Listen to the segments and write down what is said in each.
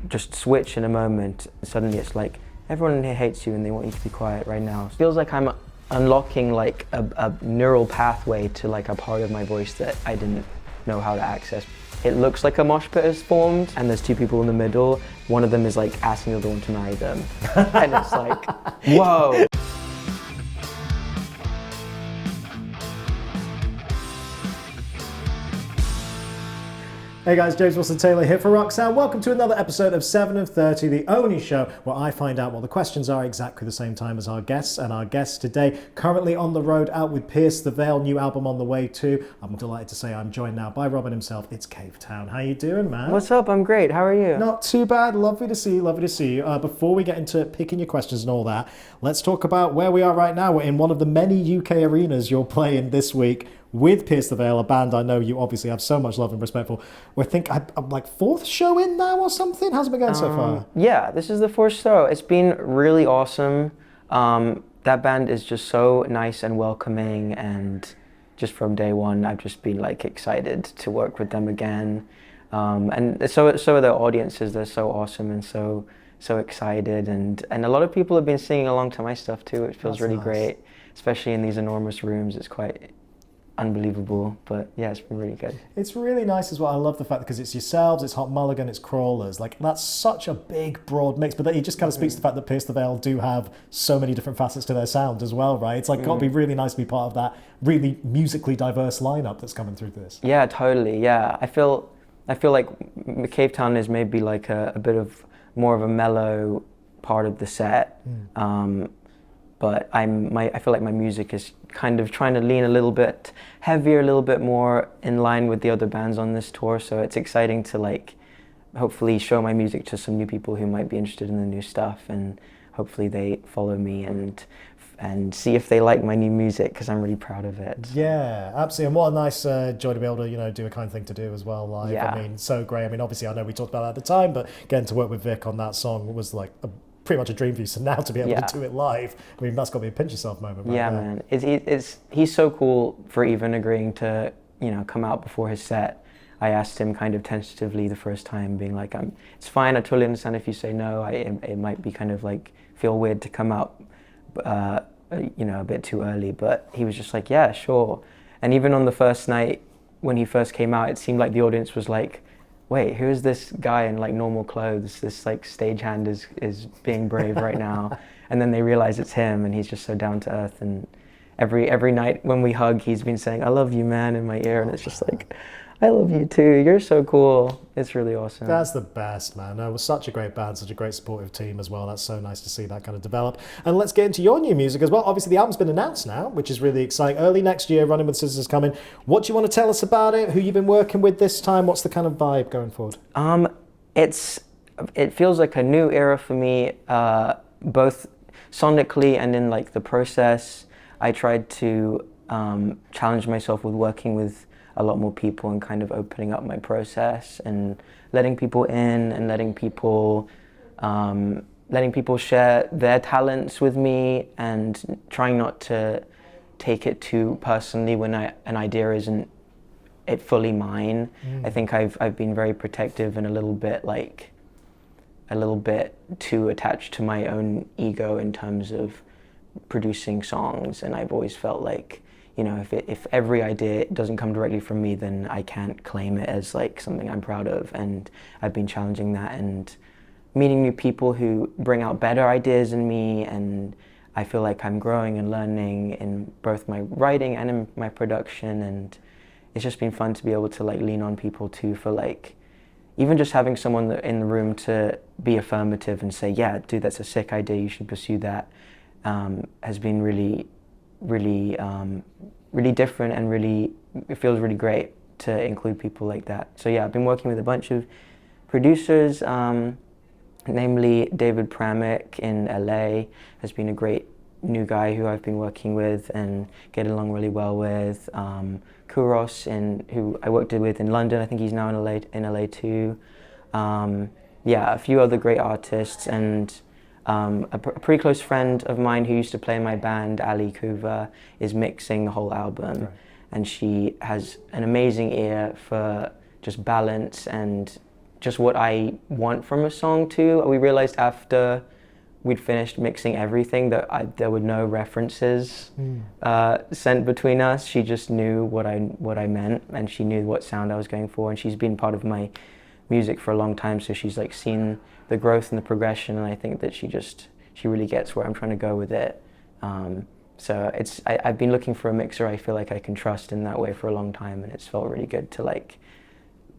just switch in a moment. Suddenly it's like, everyone in here hates you and they want you to be quiet right now. It feels like I'm unlocking like a neural pathway to like a part of my voice that I didn't know how to access. It looks like a mosh pit is formed and there's two people in the middle. One of them is like asking the other one to marry them. And it's like, whoa. Hey guys, James Wilson-Taylor here for Roxanne. Welcome to another episode of 7 of 30, the only show where I find out what the questions are exactly the same time as our guests. And our guest today, currently on the road out with Pierce the Veil, new album on the way too. I'm delighted to say I'm joined now by Robin himself. It's Cavetown. How you doing, man? What's up? I'm great. How are you? Not too bad. Lovely to see you. Lovely to see you. Before we get into picking your questions and all that, let's talk about where we are right now. We're in one of the many UK arenas you're playing this week with Pierce the Veil, a band I know you obviously have so much love and respect for. I think I'm like fourth show in now or something. How's it been going so far? Yeah, this is the fourth show. It's been really awesome. That band is just so nice and welcoming, and just from day one, I've just been like excited to work with them again. And so are their audiences. They're so awesome and so excited, and a lot of people have been singing along to my stuff too. It feels really great, especially in these enormous rooms. It's quite unbelievable, but yeah, it's been really good. It's really nice as well. I love the fact because it's yourselves, it's Hot Mulligan, it's Crawlers. Like, that's such a big, broad mix, but that it just kind of speaks to the fact that Pierce the Veil do have so many different facets to their sound as well, right? It's like got to be really nice to be part of that really musically diverse lineup that's coming through this. Yeah, totally. Yeah, I feel like Cavetown is maybe like a bit of more of a mellow part of the set. But I feel like my music is kind of trying to lean a little bit heavier, a little bit more in line with the other bands on this tour. So it's exciting to like hopefully show my music to some new people who might be interested in the new stuff, and hopefully they follow me and see if they like my new music, because I'm really proud of it. Yeah, absolutely. And what a nice joy to be able to, do a kind thing to do as well live. Yeah. I mean, so great. I mean, obviously I know we talked about that at the time, but getting to work with Vic on that song was like pretty much a dream for you. So now to be able to do it live, I mean, that's got to be a pinch yourself moment. Right yeah, there. Man. He's so cool for even agreeing to, come out before his set. I asked him kind of tentatively the first time, being like, it's fine, I totally understand if you say no. It might be kind of like, feel weird to come out, a bit too early. But he was just like, yeah, sure. And even on the first night, when he first came out, it seemed like the audience was like, wait, who's this guy in like normal clothes? This like stagehand is being brave right now. And then they realize it's him, and he's just so down to earth. And every night when we hug, he's been saying, I love you, man, in my ear. And it's just like, I love you too. You're so cool. It's really awesome. That's the best, man. It was such a great band, such a great supportive team as well. That's so nice to see that kind of develop. And let's get into your new music as well. Obviously, the album's been announced now, which is really exciting. Early next year, Running with Scissors is coming. What do you want to tell us about it? Who you've been working with this time? What's the kind of vibe going forward? It feels like a new era for me, both sonically and in like the process. I tried to challenge myself with working with a lot more people and kind of opening up my process and letting people in and letting people share their talents with me, and trying not to take it too personally when an idea isn't fully mine. I think I've been very protective and a little bit too attached to my own ego in terms of producing songs, and I've always felt like, if every idea doesn't come directly from me, then I can't claim it as like something I'm proud of. And I've been challenging that and meeting new people who bring out better ideas in me, and I feel like I'm growing and learning in both my writing and in my production. And it's just been fun to be able to like lean on people too, for like even just having someone in the room to be affirmative and say, yeah, dude, that's a sick idea, you should pursue that, has been really different, and it feels really great to include people like that. So yeah, I've been working with a bunch of producers, namely David Tarmac in LA has been a great new guy who I've been working with and getting along really well with. Kuros, who I worked with in London, I think he's now in LA too. Yeah, a few other great artists, and a pretty close friend of mine who used to play in my band, Ali Kuva, is mixing the whole album. Right. And she has an amazing ear for just balance and just what I want from a song too. We realized after we'd finished mixing everything that there were no references sent between us. She just knew what I meant, and she knew what sound I was going for, and she's been part of my music for a long time, so she's like seen the growth and the progression, and I think that she really gets where I'm trying to go with it. So I've been looking for a mixer I feel like I can trust in that way for a long time, and it's felt really good to like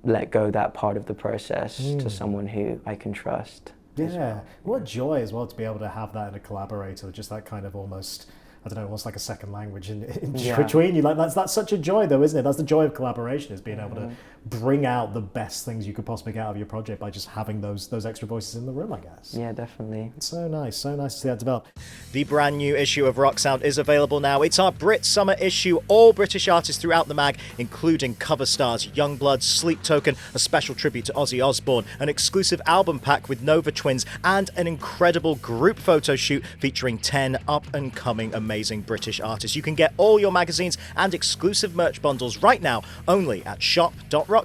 let go that part of the process to someone who I can trust. Yeah, well. what joy as well to be able to have that in a collaborator, just that kind of almost, I don't know, almost like a second language in between you. Like that's such a joy though, isn't it? That's the joy of collaboration, is being able to bring out the best things you could possibly get out of your project by just having those extra voices in the room, I guess. Yeah, definitely. So nice to see that develop. The brand new issue of Rock Sound is available now. It's our Brit Summer issue, all British artists throughout the mag, including cover stars Youngblood, Sleep Token, a special tribute to Ozzy Osbourne, an exclusive album pack with Nova Twins, and an incredible group photo shoot featuring 10 up-and-coming amazing British artists. You can get all your magazines and exclusive merch bundles right now only at shop.rocksound.tv.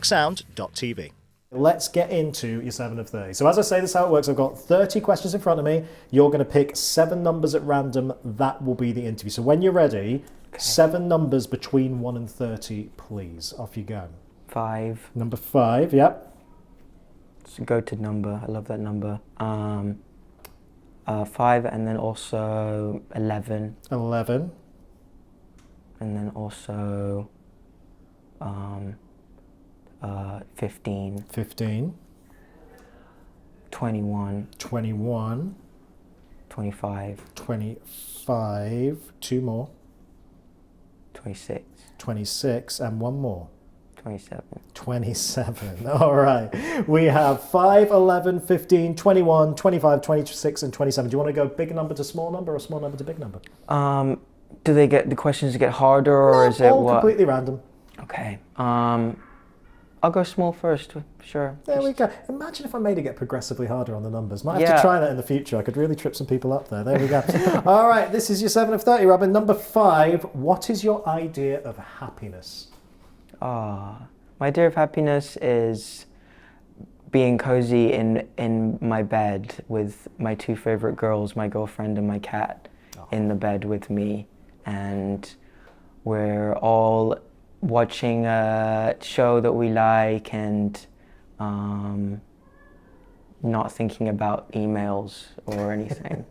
Let's get into your 7 of 30. So as I say, this is how it works. I've got 30 questions in front of me. You're going to pick 7 numbers at random. That will be the interview. So when you're ready, 7 numbers between 1 and 30, please. Off you go. 5. Number 5, yep. It's a go-to number. I love that number. 5, and then also 11. 11. And then also 15. 15. 21. 21. 25. 25. 2 more. 26. 26. And 1 more. 27. 27. All right. We have 5, 11, 15, 21, 25, 26, and 27. Do you want to go big number to small number or small number to big number? Do they get the questions get harder, or is it all what? Completely random. Okay. I'll go small first. Sure. There we go. Imagine if I made it get progressively harder on the numbers. Might have to try that in the future. I could really trip some people up there. There we go. All right. This is your 7 of 30, Robin. Number 5. What is your idea of happiness? My idea of happiness is being cozy in my bed with my 2 favorite girls, my girlfriend and my cat, in the bed with me, and we're all watching a show that we like and not thinking about emails or anything.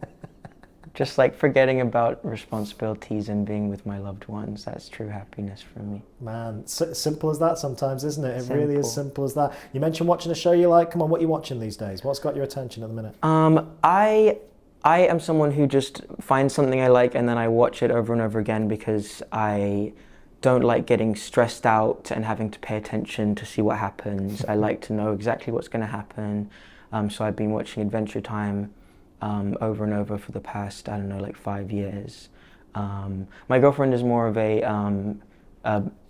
Just like forgetting about responsibilities and being with my loved ones. That's true happiness for me. Man, simple as that sometimes, isn't it? It Simple. really is simple as that. You mentioned watching a show you like. Come on, what are you watching these days? What's got your attention at the minute? I am someone who just finds something I like and then I watch it over and over again, because I don't like getting stressed out and having to pay attention to see what happens. I like to know exactly what's going to happen. So I've been watching Adventure Time over and over for the past, I don't know, like 5 years. My girlfriend is more of a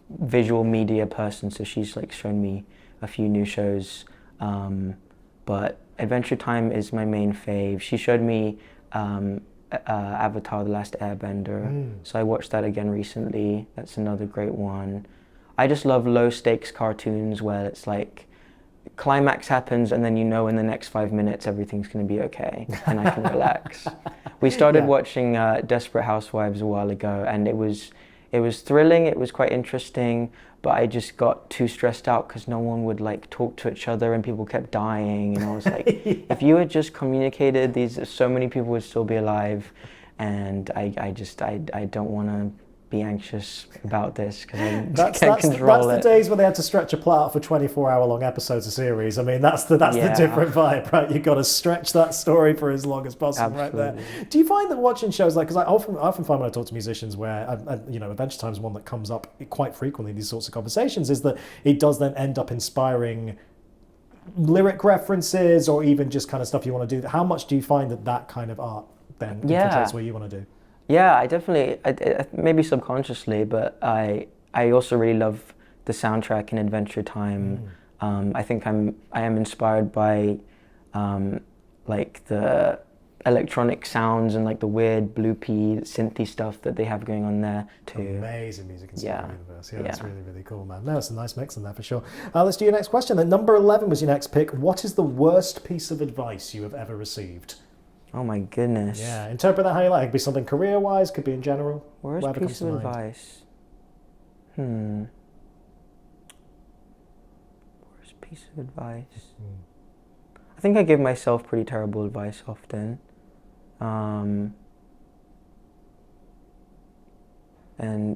visual media person, so she's like shown me a few new shows. But Adventure Time is my main fave. She showed me Avatar: The Last Airbender, so I watched that again recently. That's another great one. I just love low stakes cartoons where it's like climax happens and then you know in the next 5 minutes everything's going to be okay and I can relax. We started watching Desperate Housewives a while ago, and it was thrilling, it was quite interesting, but I just got too stressed out because no one would like talk to each other and people kept dying, and I was like, if you had just communicated, so many people would still be alive, and I don't want to be anxious about this because I can't control it. That's the days when they had to stretch a plot out for 24-hour-long episodes of series. I mean, that's the different vibe, right? You've got to stretch that story for as long as possible. Absolutely. Right there. Do you find that watching shows like, because I often find when I talk to musicians where, Adventure Time is one that comes up quite frequently in these sorts of conversations, is that it does then end up inspiring lyric references or even just kind of stuff you want to do. How much do you find that kind of art then infiltrates what you want to do? Yeah, I definitely, maybe subconsciously, but I also really love the soundtrack in Adventure Time. I think I am inspired by like the electronic sounds and like the weird bloopy synthy stuff that they have going on there too. Amazing music in Yeah. Steven Universe. Yeah, Yeah. that's really, really cool, man. No, it's a nice mix in there for sure. Let's do your next question then. Number 11 was your next pick. What is the worst piece of advice you have ever received? Oh my goodness. Yeah, interpret that how you like. It could be something career-wise, could be in general. Worst whatever piece comes to of mind. advice. Worst piece of advice. I think I give myself pretty terrible advice often. And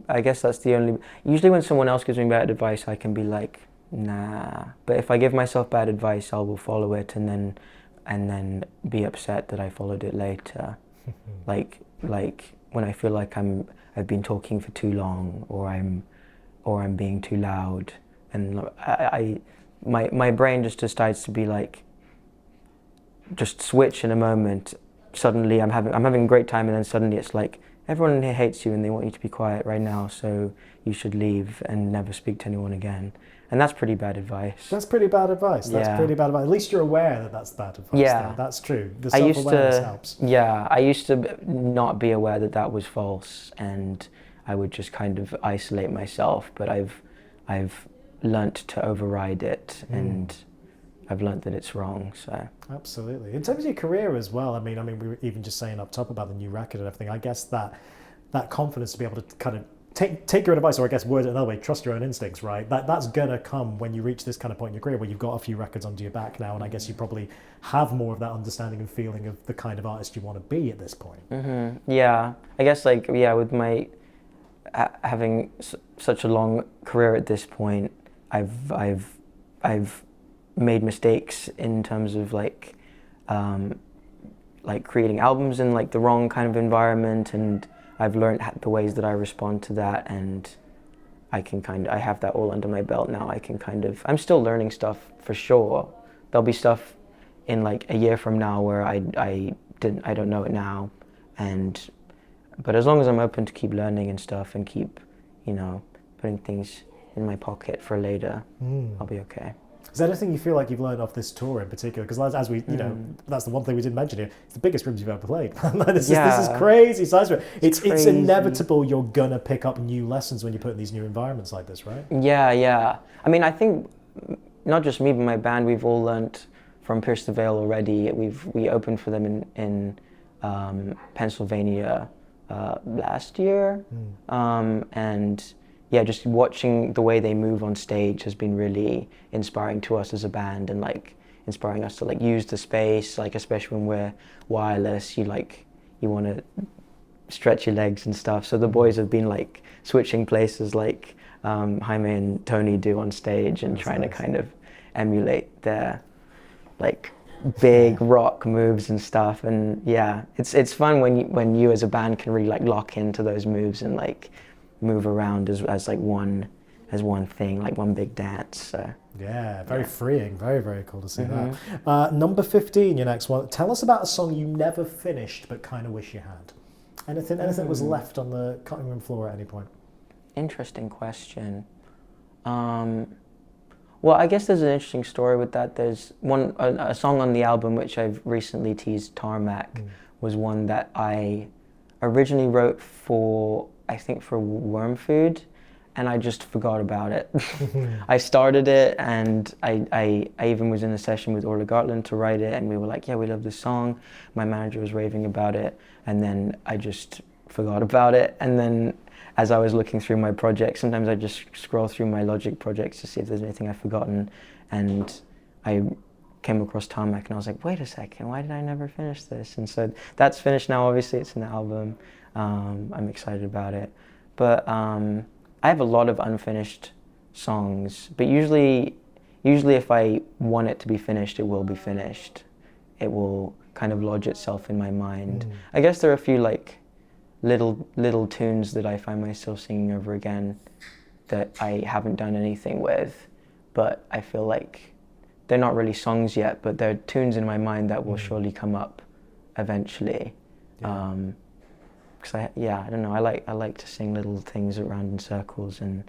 I guess that's the only... Usually when someone else gives me bad advice, I can be like, nah. But if I give myself bad advice, I will follow it and then be upset that I followed it later. like when I feel like I've been talking for too long, or I'm being too loud, and my brain just decides to be like, just switch in a moment. Suddenly I'm having a great time, and then suddenly it's like, everyone here hates you and they want you to be quiet right now, so you should leave and never speak to anyone again. And that's pretty bad advice. That's pretty bad advice. That's Yeah. pretty bad advice. At least you're aware that that's bad advice. Yeah. Though. That's true. The I used self-awareness to, helps. yeah, I used to not be aware that that was false, and I would just kind of isolate myself. But I've learnt to override it, and I've learnt that it's wrong. So Absolutely. In terms of your career as well, I mean, we were even just saying up top about the new record and everything. I guess that confidence to be able to kind of take your own advice, or I guess word it another way, trust your own instincts, right? That's gonna come when you reach this kind of point in your career where you've got a few records under your back now, and I guess you probably have more of that understanding and feeling of the kind of artist you want to be at this point. yeah, I guess with my having such a long career at this point, I've made mistakes in terms of like creating albums in like the wrong kind of environment, and I've learned the ways that I respond to that, and I have that all under my belt now. I'm still learning stuff for sure. There'll be stuff in like a year from now where I don't know it now, but as long as I'm open to keep learning and stuff and keep, putting things in my pocket for later, I'll be okay. Is there anything you feel like you've learned off this tour in particular? Because as we, that's the one thing we didn't mention here. It's the biggest rooms you've ever played. This is crazy size. It's inevitable you're gonna pick up new lessons when you put in these new environments like this, right? Yeah. I mean, I think not just me, but my band, we've all learnt from Prevail already. We opened for them in Pennsylvania last year, and yeah, just watching the way they move on stage has been really inspiring to us as a band, and like inspiring us to like use the space, like especially when we're wireless, you want to stretch your legs and stuff. So the boys have been like switching places like Jaime and Tony do on stage, and trying to kind of emulate their like big rock moves and stuff. And yeah, it's fun when you as a band can really like lock into those moves and like move around as one thing, like one big dance. So yeah, very freeing. Very, very cool to see that. Number 15, your next one. Tell us about a song you never finished but kind of wish you had. Anything that was left on the cutting room floor at any point? Interesting question. Well, I guess there's an interesting story with that. There's a song on the album which I've recently teased, Tarmac, was one that I originally wrote for Worm Food, and I just forgot about it. I started it, and I even was in a session with Orla Gartland to write it, and we were like, yeah, we love this song. My manager was raving about it, and then I just forgot about it. And then as I was looking through my projects, sometimes I just scroll through my Logic projects to see if there's anything I've forgotten, and I came across Tarmac, and I was like, wait a second, why did I never finish this? And so that's finished now. Obviously it's an album. I'm excited about it, but I have a lot of unfinished songs, but usually if I want it to be finished, it will be finished. It will kind of lodge itself in my mind. I guess there are a few like little tunes that I find myself singing over again that I haven't done anything with, but I feel like they're not really songs yet, but they're tunes in my mind that will surely come up eventually. Because I don't know, I like to sing little things around in circles, and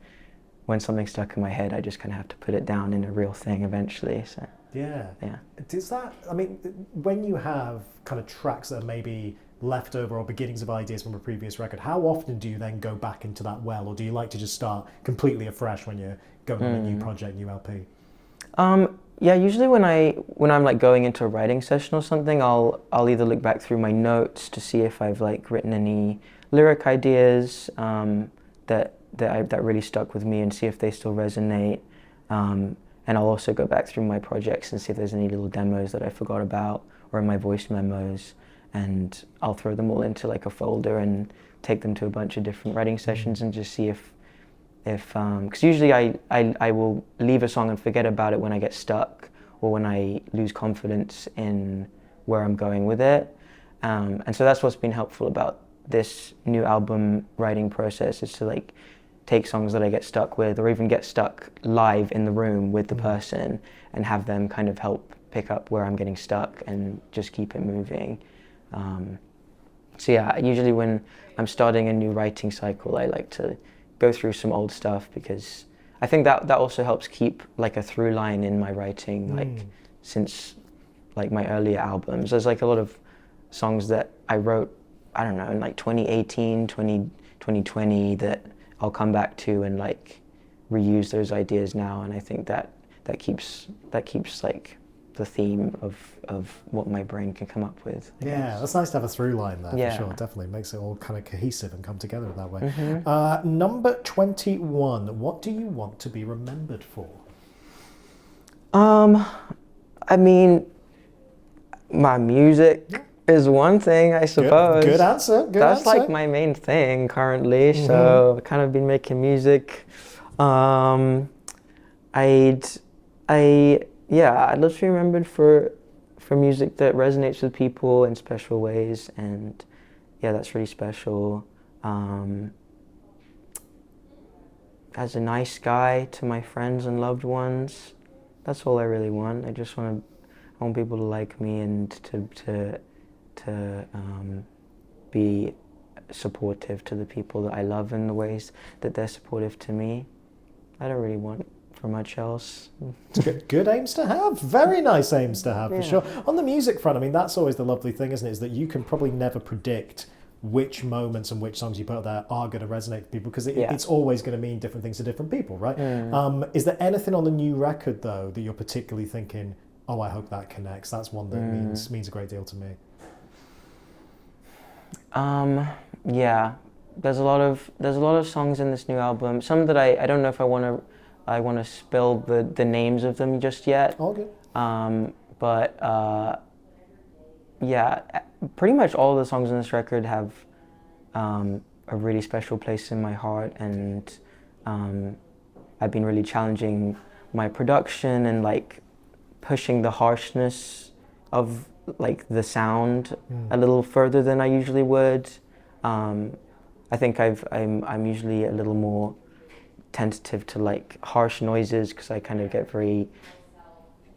when something's stuck in my head, I just kind of have to put it down in a real thing eventually. So Yeah. Yeah. Does that, I mean, when you have kind of tracks that are maybe leftover or beginnings of ideas from a previous record, how often do you then go back into that well, or do you like to just start completely afresh when you're going on a new project, new LP? Yeah, usually when I'm like going into a writing session or something, I'll either look back through my notes to see if I've like written any lyric ideas that really stuck with me and see if they still resonate. And I'll also go back through my projects and see if there's any little demos that I forgot about or in my voice memos, and I'll throw them all into like a folder and take them to a bunch of different writing sessions and just see if because usually I will leave a song and forget about it when I get stuck or when I lose confidence in where I'm going with it. And so that's what's been helpful about this new album writing process, is to like take songs that I get stuck with or even get stuck live in the room with the person and have them kind of help pick up where I'm getting stuck and just keep it moving. So yeah, usually when I'm starting a new writing cycle, I like to go through some old stuff, because I think that also helps keep like a through line in my writing, like since like my earlier albums. There's like a lot of songs that I wrote, I don't know, in like 2018, 2020 that I'll come back to and like reuse those ideas now, and I think that keeps like the theme of what my brain can come up with. I guess. That's nice to have a through line there, Yeah. for sure. Definitely makes it all kind of cohesive and come together in that way. Number 21, what do you want to be remembered for? I mean, my music is one thing, I suppose. Good answer. That's like my main thing currently. So I've kind of been making music. I'd love to be remembered for music that resonates with people in special ways, and yeah, that's really special. As a nice guy to my friends and loved ones, that's all I really want. I want people to like me and to be supportive to the people that I love in the ways that they're supportive to me. I don't really want for much else. Good aims to have. Very nice aims to have, for Yeah. sure. On the music front, I mean, that's always the lovely thing, isn't it? Is that you can probably never predict which moments and which songs you put out there are going to resonate with people, because it's always going to mean different things to different people, right? Is there anything on the new record, though, that you're particularly thinking, oh, I hope that connects? That's one that means a great deal to me. Yeah, there's a lot of songs in this new album. Some that I don't know if I want to spill the names of them just yet. All good. But yeah, pretty much all the songs on this record have a really special place in my heart, and I've been really challenging my production and like pushing the harshness of like the sound a little further than I usually would. I think I'm usually a little more tentative to like harsh noises, because I kind of get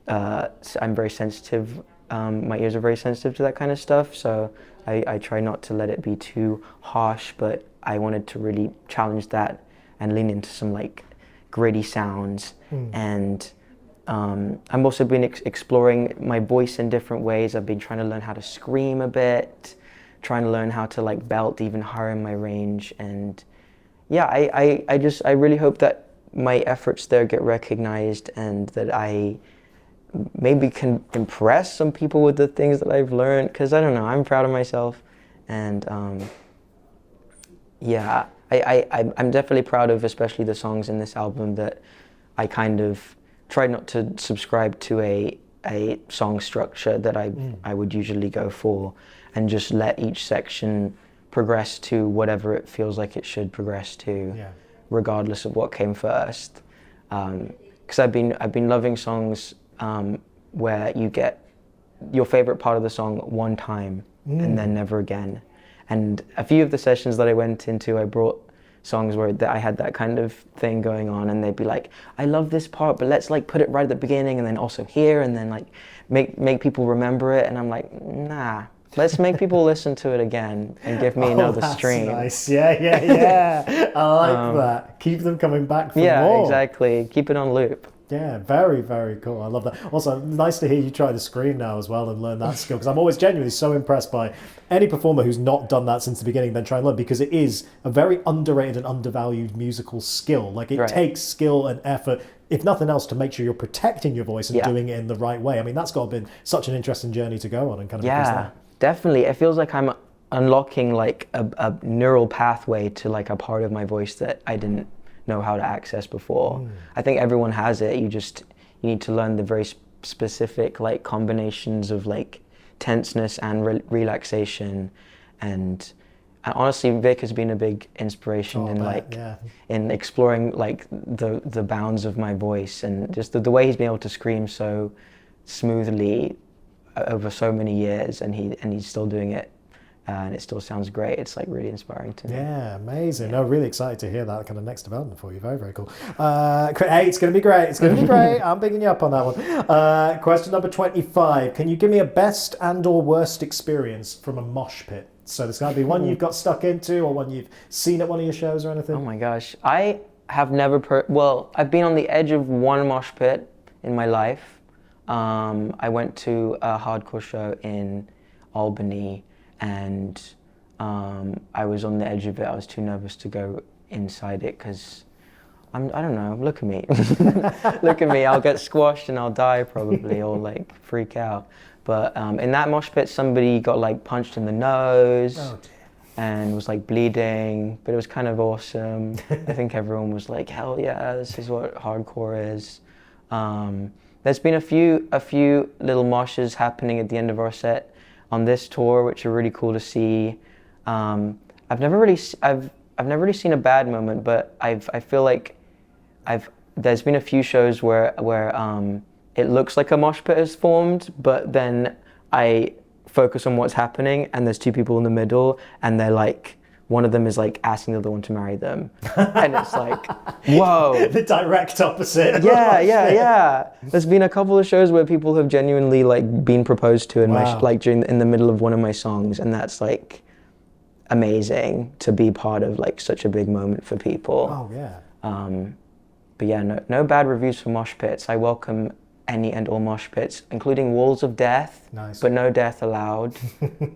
I'm very sensitive. My ears are very sensitive to that kind of stuff, so I try not to let it be too harsh, but I wanted to really challenge that and lean into some like gritty sounds. And I've also been exploring my voice in different ways. I've been trying to learn how to scream a bit, trying to learn how to like belt even higher in my range. And yeah, I really hope that my efforts there get recognized, and that I maybe can impress some people with the things that I've learned, because I don't know, I'm proud of myself. And yeah, I'm definitely proud of especially the songs in this album that I kind of tried not to subscribe to a song structure that I would usually go for, and just let each section progress to whatever it feels like it should progress to, regardless of what came first. Because I've been loving songs where you get your favorite part of the song one time and then never again. And a few of the sessions that I went into, I brought songs where I had that kind of thing going on, and they'd be like, I love this part, but let's like put it right at the beginning and then also here, and then like make people remember it. And I'm like, nah, let's make people listen to it again and give me another stream. Nice. Yeah. I like that. Keep them coming back for more. Yeah, exactly. Keep it on loop. Yeah, very, very cool. I love that. Also, nice to hear you try to scream now as well and learn that skill, because I'm always genuinely so impressed by any performer who's not done that since the beginning, then try and learn, because it is a very underrated and undervalued musical skill. Like, it takes skill and effort, if nothing else, to make sure you're protecting your voice and doing it in the right way. I mean, that's got to have been such an interesting journey to go on and kind of Yeah, definitely. It feels like I'm unlocking like a neural pathway to like a part of my voice that I didn't know how to access before. I think everyone has it. You need to learn the very specific like combinations of like tenseness and relaxation, and honestly Vic has been a big inspiration in exploring like the bounds of my voice, and just the way he's been able to scream so smoothly over so many years, and he's still doing it. And it still sounds great. It's like really inspiring to me. Yeah, amazing. No, really excited to hear that kind of next development for you. Very, very cool. Hey, it's going to be great. It's going to be great. I'm picking you up on that one. Question number 25. Can you give me a best and or worst experience from a mosh pit? So there's going to be one you've got stuck into, or one you've seen at one of your shows or anything. Oh my gosh. I have never, I've been on the edge of one mosh pit in my life. I went to a hardcore show in Albany, and I was on the edge of it. I was too nervous to go inside it because I don't know, look at me. Look at me, I'll get squashed and I'll die probably, or like freak out. But in that mosh pit, somebody got like punched in the nose and was like bleeding, but it was kind of awesome. I think everyone was like, hell yeah, this is what hardcore is. There's been a few little moshes happening at the end of our set on this tour, which are really cool to see. I've never really seen a bad moment, but I feel like there's been a few shows where it looks like a mosh pit has formed, but then I focus on what's happening, and there's two people in the middle, and they're like, one of them is like asking the other one to marry them, and it's like, whoa. The direct opposite. Yeah. There's been a couple of shows where people have genuinely like been proposed to in in the middle of one of my songs, and that's like amazing to be part of like such a big moment for people. Oh yeah. But yeah, no bad reviews for mosh pits. I welcome any and all mosh pits, including walls of death. Nice. But no death allowed.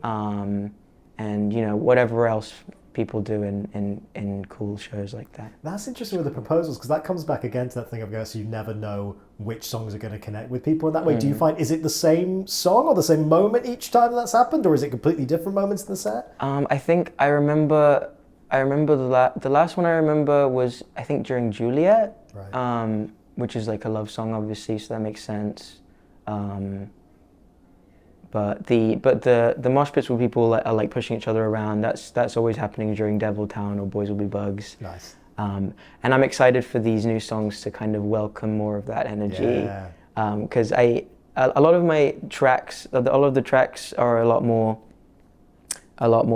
And whatever else people do in cool shows like that. That's interesting with the proposals, because that comes back again to that thing of, I guess, you never know which songs are going to connect with people in that way. Do you find, is it the same song or the same moment each time that's happened, or is it completely different moments in the set? I think I remember the last one I remember was, I think, during Juliet, which is like a love song, obviously, so that makes sense. But the mosh pits where people are like pushing each other around, that's always happening during Devil Town or Boys Will Be Bugs. Nice. And I'm excited for these new songs to kind of welcome more of that energy. Because a lot of my tracks, all of the tracks are a lot more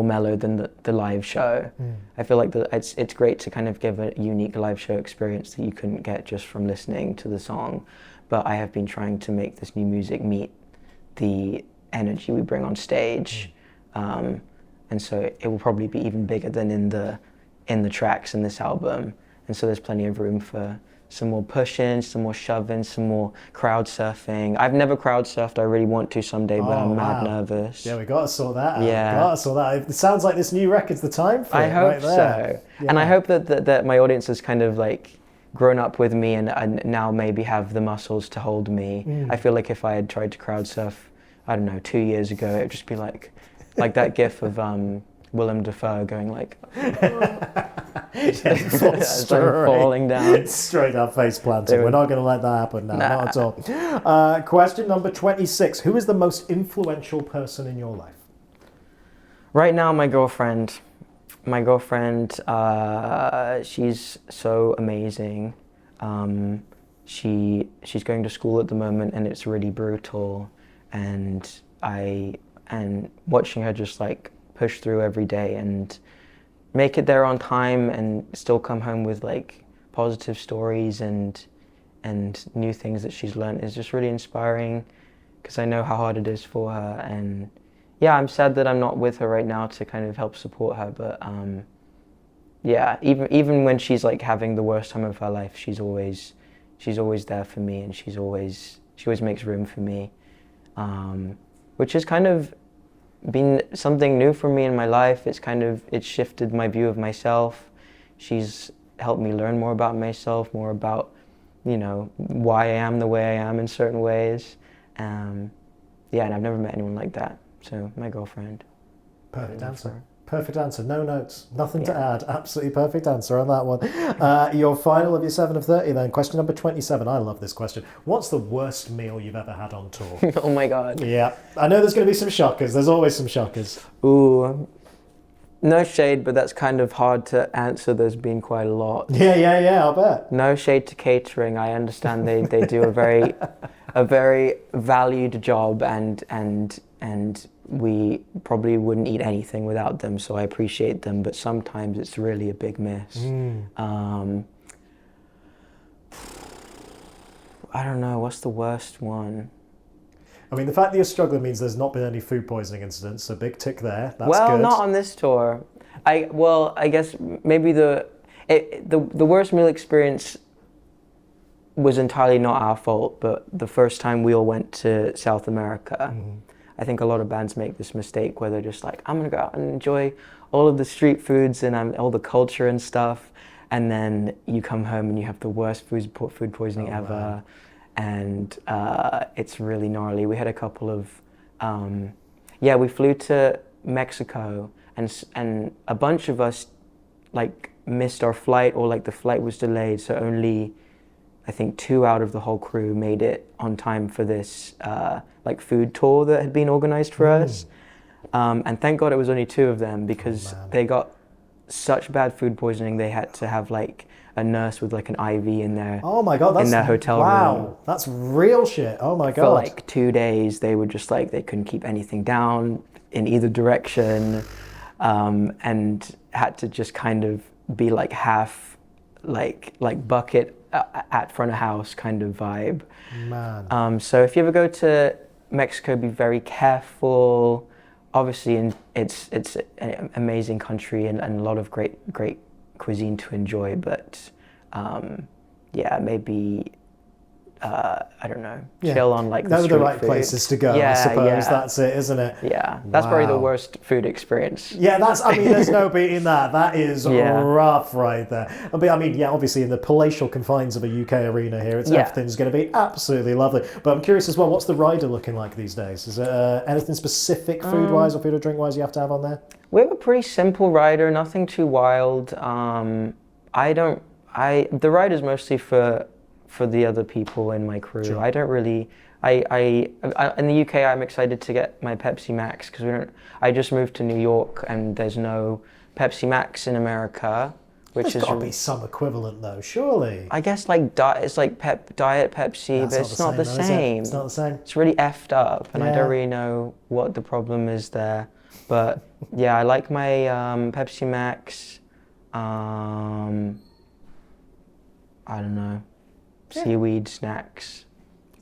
mellow than the live show. I feel like it's great to kind of give a unique live show experience that you couldn't get just from listening to the song. But I have been trying to make this new music meet the energy we bring on stage, and so it will probably be even bigger than in the tracks in this album. And so there's plenty of room for some more pushing, some more shoving, some more crowd surfing. I've never crowd surfed. I really want to someday, but I'm mad nervous. Yeah, we got to sort that out. Yeah. Got to sort that out. It sounds like this new record's the time for it. I hope right there. so. Yeah. And I hope that my audience has kind of like grown up with me and now maybe have the muscles to hold me. I feel like if I had tried to crowd surf, I don't know, 2 years ago, it would just be like that gif of Willem Dafoe going like, falling down. Straight up face planting. We're not going to let that happen now, not at all. Question number 26. Who is the most influential person in your life? Right now, my girlfriend. She's so amazing. She's going to school at the moment, and it's really brutal. And watching her just like push through every day and make it there on time and still come home with like positive stories and new things that she's learned is just really inspiring, because I know how hard it is for her. And yeah, I'm sad that I'm not with her right now to kind of help support her, but yeah, even when she's like having the worst time of her life, she's always she's always there for me, and she always makes room for me, which has kind of been something new for me in my life. It's shifted my view of myself. She's helped me learn more about myself, more about, you know, why I am the way I am in certain ways. Yeah, and I've never met anyone like that. So my girlfriend. Perfect answer. Perfect answer. No notes. Nothing to add. Absolutely perfect answer on that one. Your final of your 7 of 30 then. Question number 27. I love this question. What's the worst meal you've ever had on tour? Oh my God. Yeah. I know there's going to be some shockers. There's always some shockers. Ooh. No shade, but that's kind of hard to answer. There's been quite a lot. Yeah, I'll bet. No shade to catering. I understand they do a very valued job, and we probably wouldn't eat anything without them, so I appreciate them, but sometimes it's really a big miss. I don't know, what's the worst one? I mean, the fact that you're struggling means there's not been any food poisoning incidents, so big tick there. That's well, good. not on this tour. I guess maybe the worst meal experience was entirely not our fault, but the first time we all went to South America, I think a lot of bands make this mistake where they're just like, I'm gonna go out and enjoy all of the street foods and all the culture and stuff, and then you come home and you have the worst food poisoning ever, and it's really gnarly. We had a couple of, we flew to Mexico, and a bunch of us like missed our flight, or like the flight was delayed, so only I think 2 out of the whole crew made it on time for this like food tour that had been organized for us. And thank God it was only 2 of them, because they got such bad food poisoning they had to have like a nurse with like an IV in their in their hotel room. Wow, that's real shit. Oh my God. For like 2 days they were just like, they couldn't keep anything down in either direction, and had to just kind of be like half like bucket at front of house kind of vibe. Man. So if you ever go to Mexico, be very careful. Obviously, it's an amazing country and a lot of great cuisine to enjoy. But maybe I don't know, chill on like the Those are the street right food. places to go. I suppose that's it, isn't it? Yeah, that's probably the worst food experience. Yeah, there's no beating that. That is rough right there. But I mean, obviously in the palatial confines of a UK arena here, everything's going to be absolutely lovely. But I'm curious as well, what's the rider looking like these days? Is there anything specific food-wise or food or drink-wise you have to have on there? We have a pretty simple rider, nothing too wild. The rider's mostly for the other people in my crew. Sure. I don't really. I in the UK, I'm excited to get my Pepsi Max, because I just moved to New York and there's no Pepsi Max in America, which There's got to be some equivalent though, surely. I guess like it's like Diet Pepsi, but it's not the same. It's not the same. It's really effed up, and I don't really know what the problem is there. But I like my Pepsi Max. I don't know. Seaweed snacks.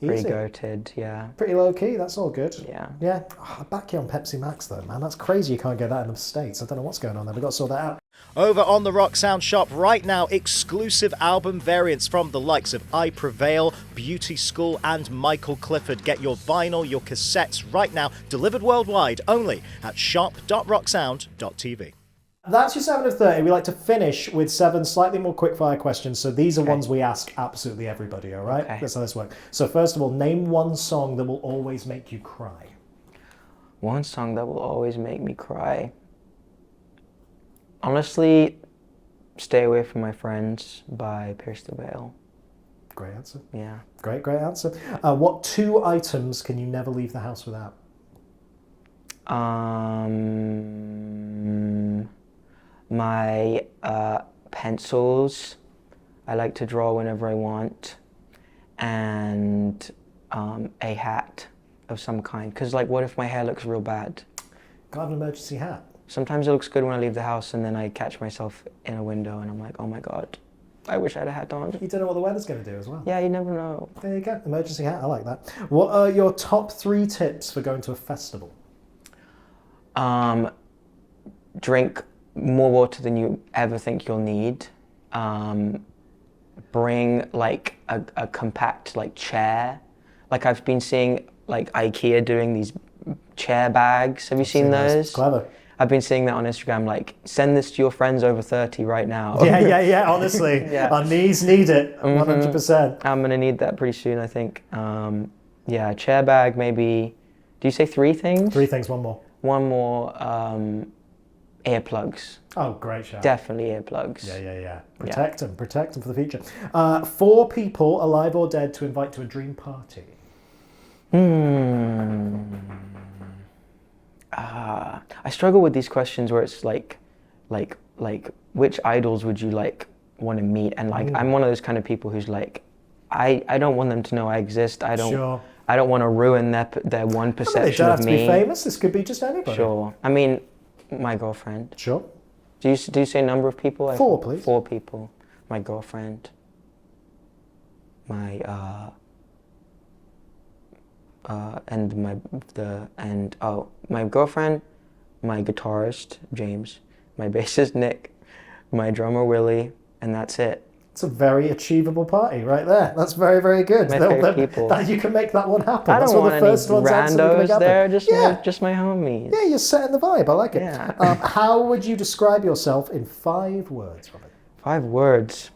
Pretty goated, Pretty low key, that's all good. Yeah. Oh, I back you on Pepsi Max though, man. That's crazy you can't get that in the States. I don't know what's going on there. We've got to sort that out. Over on the Rock Sound shop right now, exclusive album variants from the likes of I Prevail, Beauty School and Michael Clifford. Get your vinyl, your cassettes right now, delivered worldwide only at shop.rocksound.tv. That's your 7 of 30. We like to finish with 7 slightly more quickfire questions. So these are ones we ask absolutely everybody, all right? Okay. That's how this works. So first of all, name one song that will always make you cry. One song that will always make me cry. Honestly, Stay Away From My Friends by Pierce the Veil. Great answer. Yeah. Great answer. What 2 items can you never leave the house without? My pencils. I like to draw whenever I want, and a hat of some kind. Because like, what if my hair looks real bad? Got an emergency hat. Sometimes it looks good when I leave the house, and then I catch myself in a window, and I'm like, oh my God, I wish I had a hat on. You don't know what the weather's going to do as well. Yeah, you never know. There you go, emergency hat. I like that. What are your top 3 tips for going to a festival? Drink more water than you ever think you'll need. bring like a compact like chair. Like I've been seeing like IKEA doing these chair bags. Have you seen those? It's clever. I've been seeing that on Instagram, like, send this to your friends over 30 right now. Yeah, honestly. Yeah. Our knees need it, 100%. I'm going to need that pretty soon, I think. Yeah, chair bag, maybe. Do you say 3 things? 3 things, one more. One more, earplugs. Oh, great shout. Definitely earplugs. Yeah. Protect them for the future. 4 people, alive or dead, to invite to a dream party. I struggle with these questions where it's like which idols would you like want to meet, and like I'm one of those kind of people who's like I don't want them to know I exist. I don't want to ruin their one perception they don't have of to me. be famous. This could be just anybody. Sure. I mean, my girlfriend. Sure. Do you say number of people? 4, please. 4 people. My girlfriend. My my girlfriend, my guitarist James, my bassist Nick, my drummer Willie, and that's it. It's a very achievable party right there. That's very, very good. My favorite people. You can make that one happen. I That's don't one want of the any first ones randos there, just my homies. Yeah, you're setting the vibe. I like it. Yeah. How would you describe yourself in 5 words, Robin? 5 words.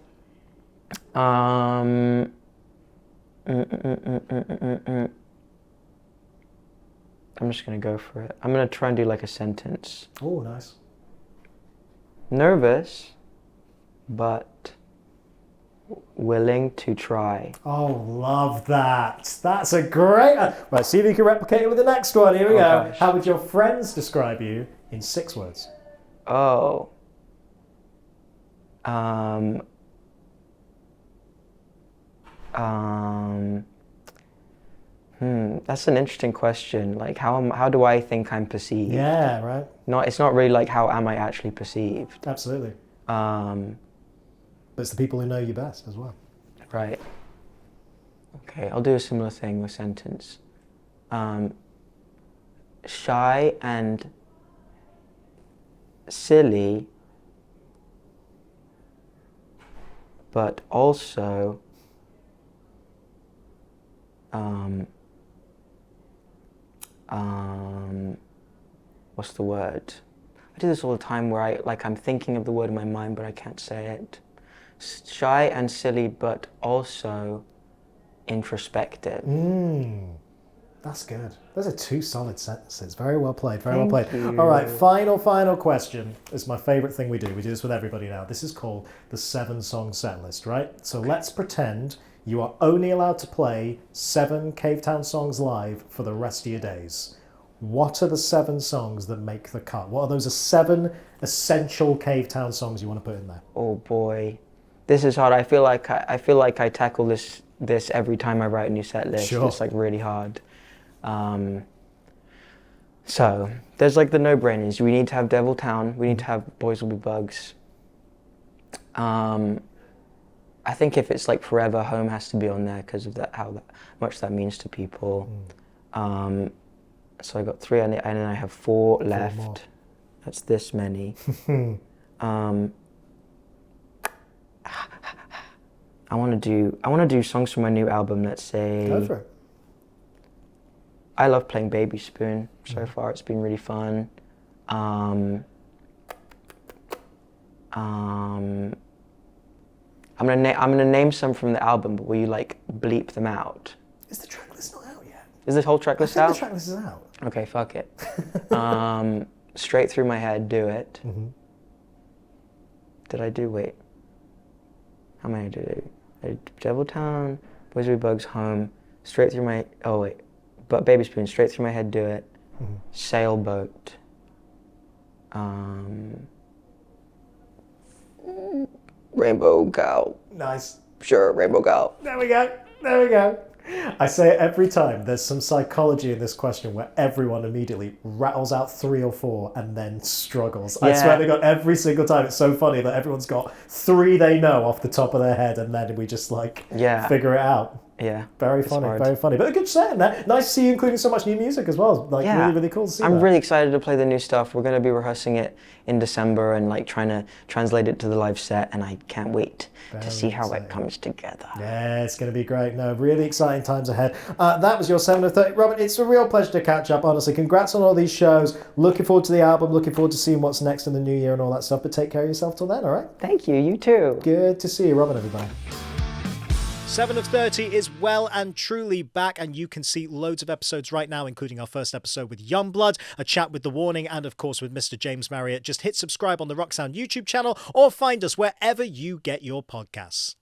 I'm just going to go for it. I'm going to try and do like a sentence. Oh, nice. Nervous, but willing to try. Oh, love that. That's a great... Right, see if you can replicate it with the next one. Here we go. Gosh. How would your friends describe you in 6 words? Oh. That's an interesting question. Like, how do I think I'm perceived? Yeah, right. It's not really like how am I actually perceived. Absolutely. But it's the people who know you best as well. Right. Okay, I'll do a similar thing with sentence. Shy and silly, but also what's the word? I do this all the time where I'm thinking of the word in my mind but I can't say it. Shy and silly, but also introspective. That's good. Those are 2 solid sentences. Very well played. Thank you. All right, final question. It's my favorite thing we do. We do this with everybody now. This is called the 7-song set list, right? So let's pretend you are only allowed to play 7 Cavetown songs live for the rest of your days. What are the 7 songs that make the cut? What are those 7 essential Cavetown songs you want to put in there? Oh boy, this is hard. I feel like I tackle this every time I write a new set list. Sure. It's like really hard. So there's like the no-brainers. We need to have Devil Town. We need to have Boys Will Be Bugs. I think if it's like Forever, Home has to be on there because of that, how much that means to people. So I got 3 and then I have 4 left. more. That's this many. I want to do songs from my new album. Let's say. Go for it. I love playing Baby Spoon. So far, it's been really fun. I'm gonna name some from the album, but will you like bleep them out? Is the track list not out yet? Is the whole track list I think out? the track list is out. Okay, fuck it. Straight Through My Head, Do It. Did I do? Wait. How many did I do? I did Devil Town, Boys Will Be Bugs, Home, Straight Through My... Oh, wait. But Baby Spoon, Straight Through My Head, Do It. Sailboat. Rainbow Gal. Nice. Sure, Rainbow Gal. There we go. I say it every time. There's some psychology in this question where everyone immediately rattles out 3 or 4 and then struggles. I swear to God, every single time. It's so funny that everyone's got 3 they know off the top of their head and then we just figure it out. Yeah. Very it's funny, hard. very funny. But a good set in there. Nice to see you including so much new music as well. Like, Yeah. really, really cool to see I'm that. really excited to play the new stuff. We're going to be rehearsing it in December and like trying to translate it to the live set, and I can't wait to see how it comes together. Yeah, it's going to be great. No, really exciting times ahead. That was your 7 of 30. Robert, it's a real pleasure to catch up, honestly. Congrats on all these shows. Looking forward to the album. Looking forward to seeing what's next in the new year and all that stuff. But take care of yourself till then, all right? Thank you. You too. Good to see you, Robin, everybody. 7 of 30 is well and truly back, and you can see loads of episodes right now, including our first episode with Youngblood, a chat with The Warning, and of course with Mr. James Marriott. Just hit subscribe on the Rock Sound YouTube channel or find us wherever you get your podcasts.